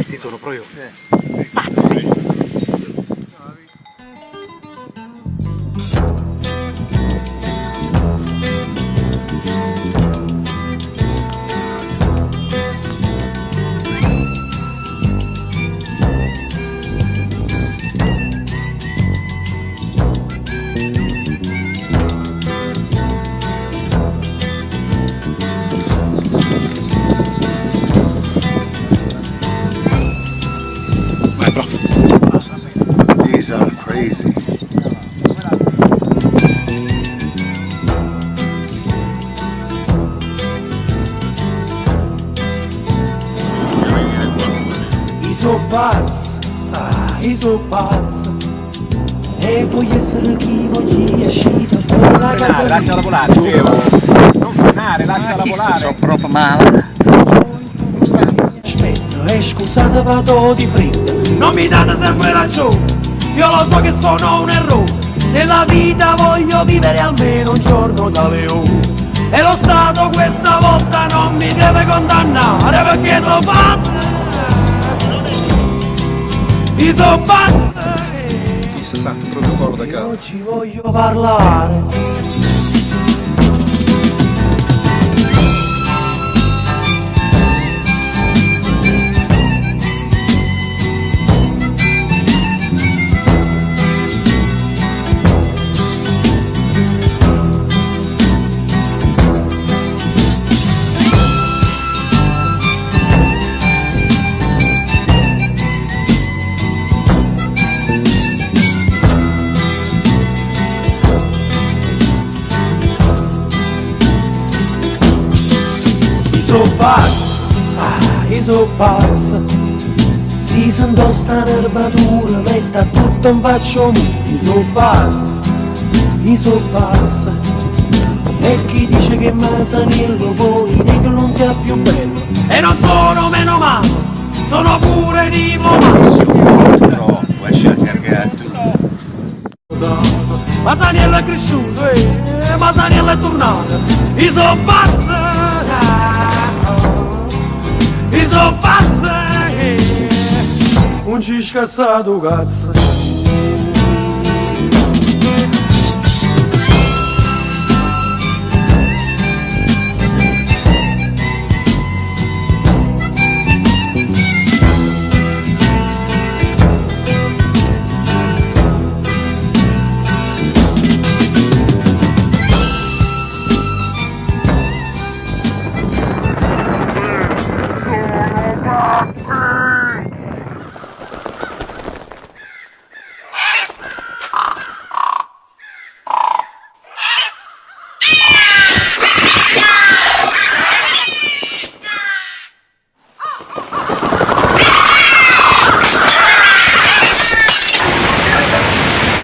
questi sono proprio pazzi. These are crazy. I so pazzi, i so pazzi. E voglio essere chi voglio uscire fuori la casa. Lasciala volare, non frenare, lasciala volare. Sono proprio male. Non sta. Aspetta, scusate vado di fretta. Non mi date sempre ragione. Io lo so che sono un errore. Nella vita voglio vivere almeno un giorno da leone. E lo Stato questa volta non mi deve condannare perché sono pazzo. Io sono pazzo. Chissà, sa, proprio fuori da casa. Oggi voglio parlare. Io so pazzo, si sento sta nervatura, metta tutto in faccio mio. Io so pazzo, e chi dice che Masaniello poi dice che non sia più bello. E non sono meno male, sono pure di momento. Puoi scegliere che tu. Masaniello è cresciuto, Masaniello è tornato. Io so pazzo. I so pazzo, non ci scassato cazzo.